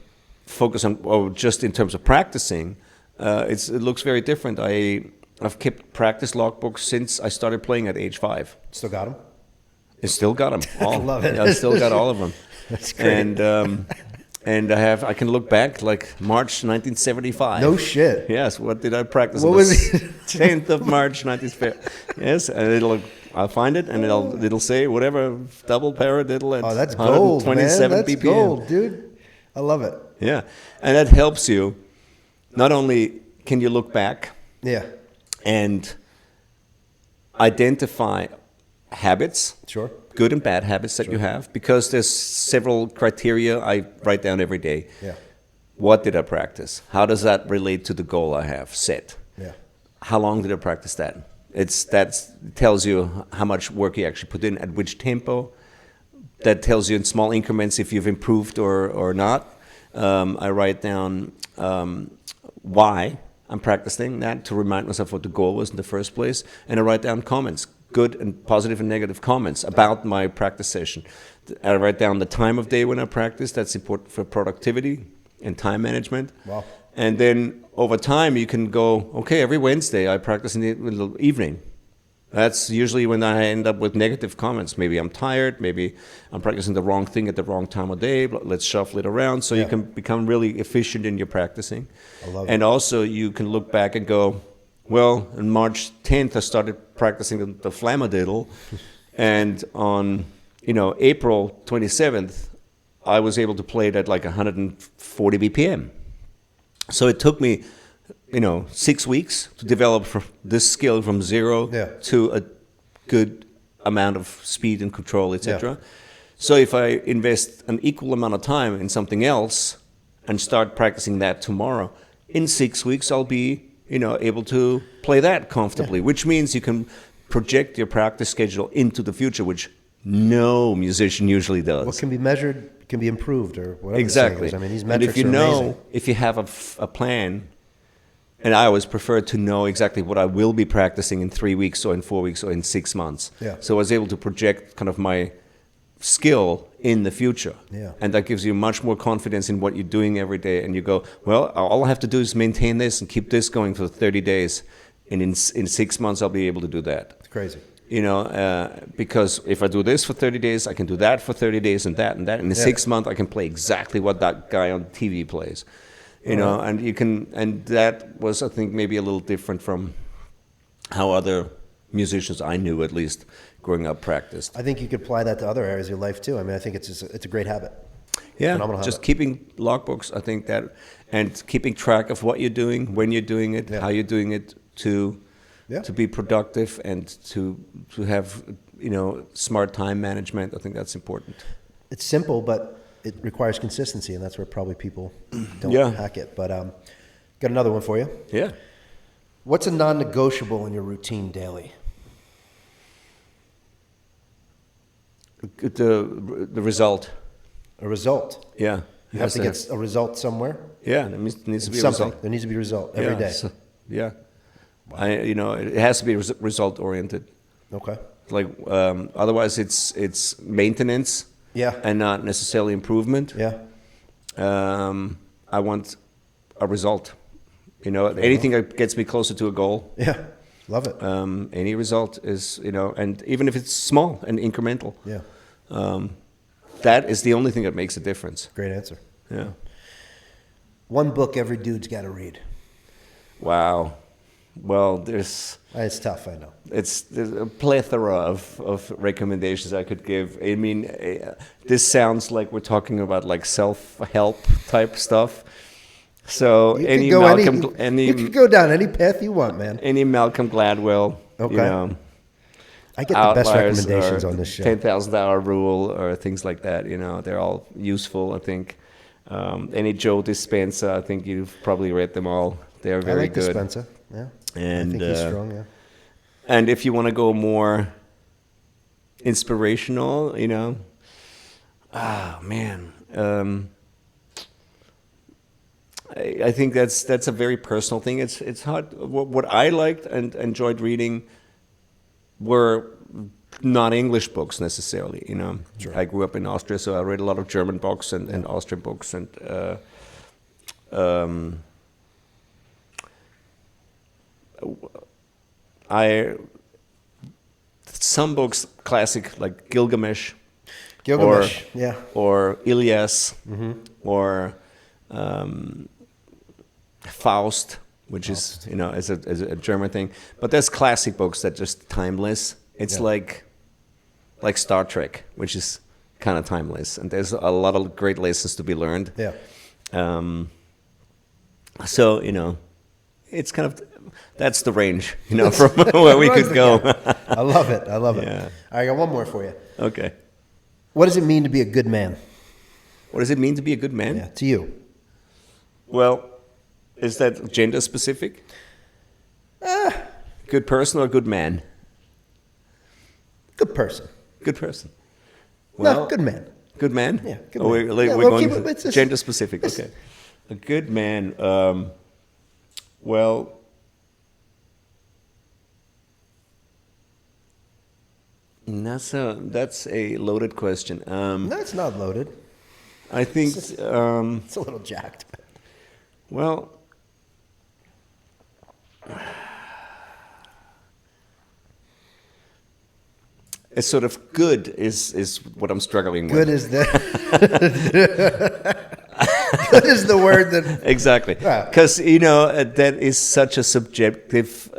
focus on, just in terms of practicing, it looks very different. I've kept practice logbooks since I started playing at age 5. Still got them? I still got them. I love it. I still got all of them. That's great. And I can look back like March 1975. No shit. Yes. What did I practice? What was it? 10th of March 1950. Yes, and I'll find it, and it'll say whatever double paradiddle at that's gold, man. That's BPM. gold, dude. I love it. Yeah, and that helps you. Not only can you look back. Yeah. And identify habits. Sure. Good and bad habits that you have, because there's several criteria I write down every day. Yeah. What did I practice? How does that relate to the goal I have set? Yeah. How long did I practice that? That tells you how much work you actually put in, at which tempo. That tells you in small increments if you've improved or not. I write down why I'm practicing that, to remind myself what the goal was in the first place. And I write down comments, good and positive and negative comments about my practice session. I write down the time of day when I practice. That's important for productivity and time management. Wow. And then over time you can go, okay, every Wednesday I practice in the evening. That's usually when I end up with negative comments. Maybe I'm tired, maybe I'm practicing the wrong thing at the wrong time of day, but let's shuffle it around. So you can become really efficient in your practicing. I love it. And also you can look back and go, well, on March 10th, I started practicing the flamadiddle. And on, April 27th, I was able to play it at like 140 BPM. So it took me 6 weeks to develop this skill from zero to a good amount of speed and control, etc. So if I invest an equal amount of time in something else and start practicing that tomorrow, in 6 weeks I'll be able to play that comfortably, which means you can project your practice schedule into the future, which no musician usually does. What can be measured can be improved, or whatever. Exactly. I mean, these and metrics if are amazing. if you have a plan. And I always prefer to know exactly what I will be practicing in 3 weeks or in 4 weeks or in 6 months. Yeah. So I was able to project kind of my skill in the future. Yeah. And that gives you much more confidence in what you're doing every day. And you go, well, all I have to do is maintain this and keep this going for 30 days. And in 6 months, I'll be able to do that. It's crazy. Because if I do this for 30 days, I can do that for 30 days and that. And in 6 months, I can play exactly what that guy on TV plays. And you can, and that was, I think, maybe a little different from how other musicians I knew, at least growing up, practiced. I think you could apply that to other areas of your life too. I mean, I think it's a great habit. Yeah, Phenomenal just habit. keeping logbooks, I think that, and keeping track of what you're doing, when you're doing it, how you're doing it, to be productive and to have smart time management. I think that's important. It's simple, but it requires consistency, and that's where probably people don't hack it. But got another one for you. Yeah. What's a non-negotiable in your routine daily? The result. A result. Yeah. You have to get a result somewhere. Yeah, there needs to be a Something. result. There needs to be a result every day. So, yeah. Wow. It has to be result oriented. Okay. Like otherwise, it's maintenance. Yeah. And not necessarily improvement. Yeah. I want a result. Anything that gets me closer to a goal. Yeah. Love it. Any result is, and even if it's small and incremental. Yeah. That is the only thing that makes a difference. Great answer. Yeah. One book every dude's got to read. Wow. Well, there's tough, I know. There's a plethora of recommendations I could give. I mean, this sounds like we're talking about like self-help type stuff. So You could go down any path you want, man. Any Malcolm Gladwell, Okay. I get the best recommendations on this show. 10,000 hour rule or things like that. They're all useful, I think. Any Joe Dispenza, I think you've probably read them all. They're very good. Dispenza, yeah. And I think he's strong, yeah. And if you want to go more inspirational, I think that's a very personal thing. It's hard. What I liked and enjoyed reading were not English books necessarily. Sure. I grew up in Austria, so I read a lot of German books and Austrian books, and some books, classic like Gilgamesh, or Ilias, or Faust, which is as a German thing. But there's classic books that just timeless. It's like Star Trek, which is kind of timeless, and there's a lot of great lessons to be learned. Yeah. So it's kind of that's the range, from where we could go. I love it. Yeah. I got one more for you. Okay. What does it mean to be a good man? What does it mean to be a good man? Yeah, to you. Well, is that gender specific? Good person or good man? Good person. Good person. Well, no, good man. Good man? Yeah, good man. We're going gender specific. Okay. A good man. Well, that's a loaded question. No, it's not loaded. I think it's a little jacked. Well, It's sort of good is what I'm struggling Good with. is the good is the word that Exactly, because that is such a subjective,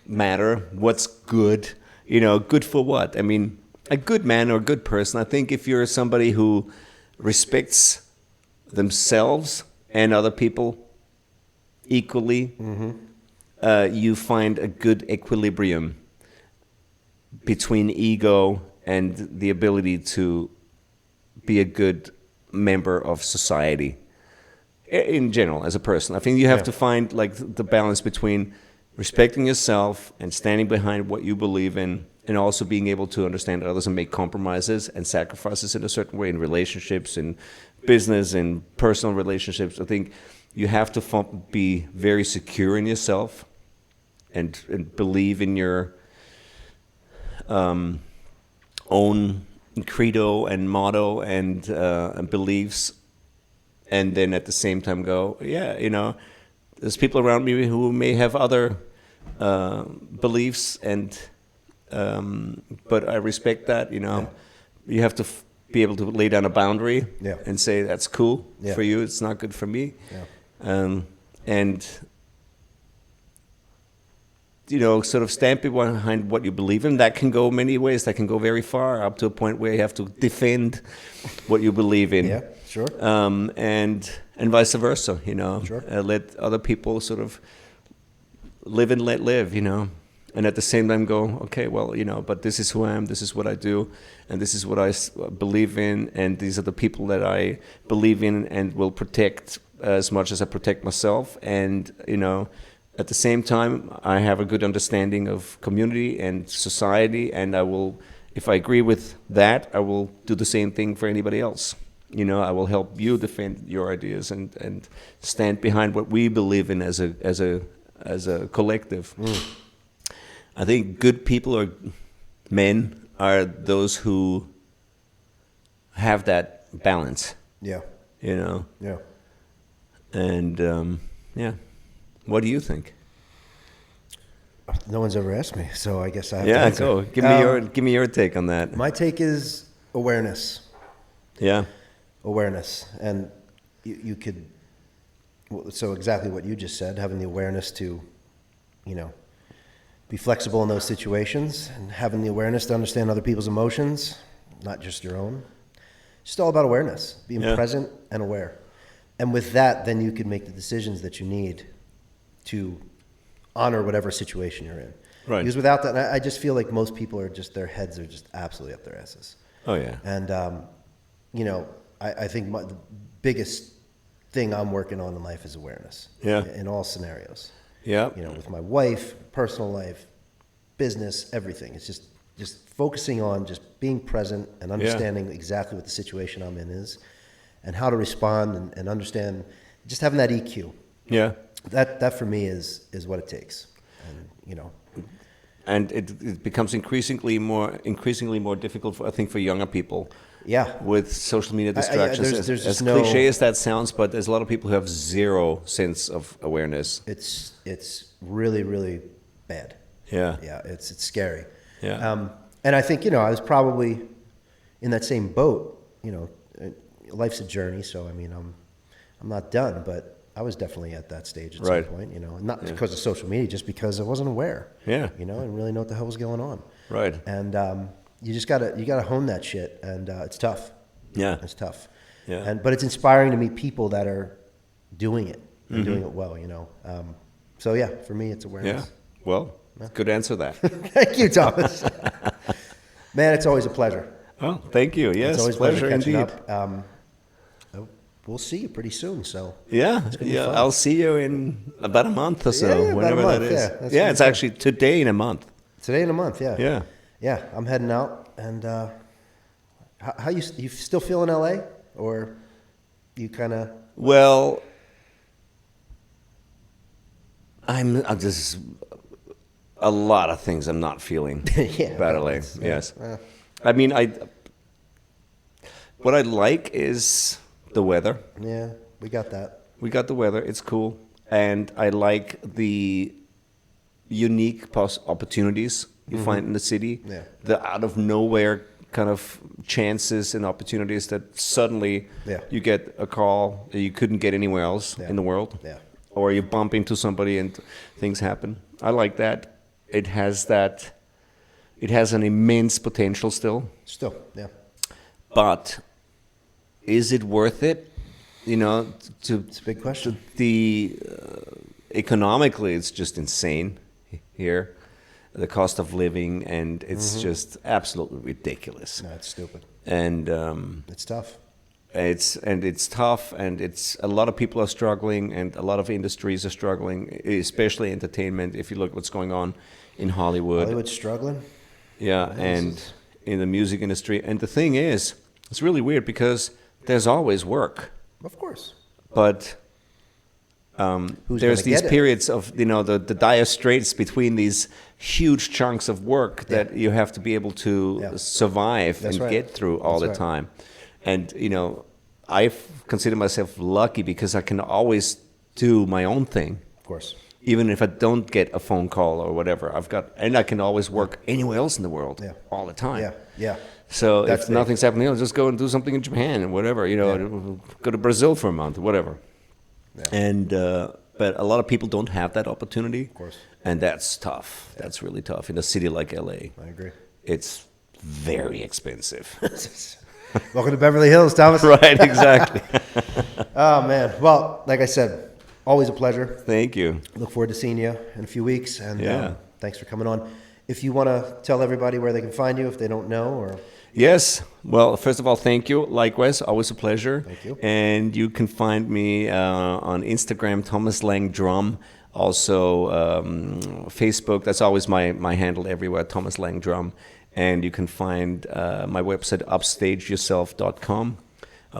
matter. What's good? Good for what? I mean, a good man or a good person. I think if you're somebody who respects themselves and other people equally, you find a good equilibrium between ego and the ability to be a good member of society in general as a person. I think you have to find like the balance between respecting yourself and standing behind what you believe in, and also being able to understand others and make compromises and sacrifices in a certain way in relationships, in business, in personal relationships. I think you have to be very secure in yourself and believe in your own credo and motto and beliefs, and then at the same time go, there's people around me who may have other beliefs, and but I respect that. You have to be able to lay down a boundary and say that's cool for you. It's not good for me, and sort of stand behind what you believe in. That can go many ways. That can go very far, up to a point where you have to defend what you believe in. Yeah, sure. And vice versa, Sure. let other people sort of live and let live, and at the same time go, okay, well, but this is who I am, this is what I do, and this is what I believe in, and these are the people that I believe in and will protect as much as I protect myself. And, at the same time, I have a good understanding of community and society, and I will, if I agree with that, I will do the same thing for anybody else. I will help you defend your ideas and stand behind what we believe in as a collective. I think good people or men are those who have that balance. Yeah. Yeah. And what do you think? No one's ever asked me, so I guess I have to answer. Go. Give me your take on that. My take is awareness. Yeah. Awareness. And you could, so exactly what you just said, having the awareness to, be flexible in those situations, and having the awareness to understand other people's emotions, not just your own. Just all about awareness, being present and aware. And with that, then you can make the decisions that you need to honor whatever situation you're in. Right. Because without that, I just feel like most people are just, their heads are just absolutely up their asses. Oh, yeah. And, I think the biggest thing I'm working on in life is awareness. Yeah. In all scenarios. Yeah. With my wife, personal life, business, everything. It's just focusing on just being present and understanding exactly what the situation I'm in is and how to respond and understand, just having that EQ. Yeah. That for me is what it takes. And, And it becomes increasingly more difficult, for younger people. Yeah. With social media distractions. There's as no, cliche as that sounds, but there's a lot of people who have zero sense of awareness. It's really, really bad. Yeah. Yeah, it's scary. Yeah. And I think, I was probably in that same boat. Life's a journey, so I mean, I'm not done, but I was definitely at that stage at some point, not because of social media, just because I wasn't aware. Yeah. And really know what the hell was going on. Right. And you just gotta hone that shit, and it's tough. Yeah. It's tough. Yeah. But it's inspiring to meet people that are doing it and doing it well. So yeah, for me, it's awareness. Yeah. Well, good answer that. Thank you, Thomas. Man, it's always a pleasure. Oh, thank you. Yes, it's always pleasure catching indeed. Up. We'll see you pretty soon. So yeah, I'll see you in about a month or so, whenever that is. Yeah, it's actually today in a month. Today in a month, yeah. Yeah. Yeah, I'm heading out, and how you still feel in LA, or you kind of? Well, I'm just a lot of things I'm not feeling about LA. Yes, I mean what I like is the weather. Yeah, we got that. We got the weather. It's cool, and I like the unique opportunities you find in the city. Yeah. The out of nowhere kind of chances and opportunities that suddenly you get a call that you couldn't get anywhere else in the world. Yeah. Or you bump into somebody and things happen. I like that. It has an immense potential still. Still, yeah. But is it worth it? You know, It's a big question. Economically, it's just insane here. The cost of living, and it's just absolutely ridiculous. No, it's stupid. And it's tough. It's tough, and it's a lot of people are struggling, and a lot of industries are struggling, especially entertainment. If you look what's going on in Hollywood, Hollywood's struggling. yeah, and in the music industry. And the thing is, it's really weird because there's always work, Of course. but there's these periods of the dire straits between these huge chunks of work that you have to be able to survive get through all the time. And I consider myself lucky because I can always do my own thing. Of course. Even if I don't get a phone call or whatever, I can always work anywhere else in the world all the time. Yeah, yeah. So if nothing's happening, I'll just go and do something in Japan and whatever. Go to Brazil for a month or whatever. Yeah. And but a lot of people don't have that opportunity. Of course. And that's tough. Yeah. That's really tough in a city like LA. I agree. It's very expensive. Welcome to Beverly Hills, Thomas. Right, exactly. Oh, man. Well, like I said, always a pleasure. Thank you. Look forward to seeing you in a few weeks. And thanks for coming on. If you want to tell everybody where they can find you if they don't know, or... Yes. Well, first of all, thank you. Likewise, always a pleasure. Thank you. And you can find me on Instagram, Thomas Lang Drum. Also, Facebook. That's always my handle everywhere, Thomas Lang Drum. And you can find my website, upstageyourself.com,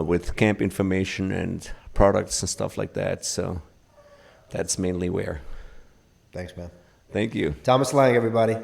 with camp information and products and stuff like that. So that's mainly where. Thanks, man. Thank you. Thomas Lang, everybody.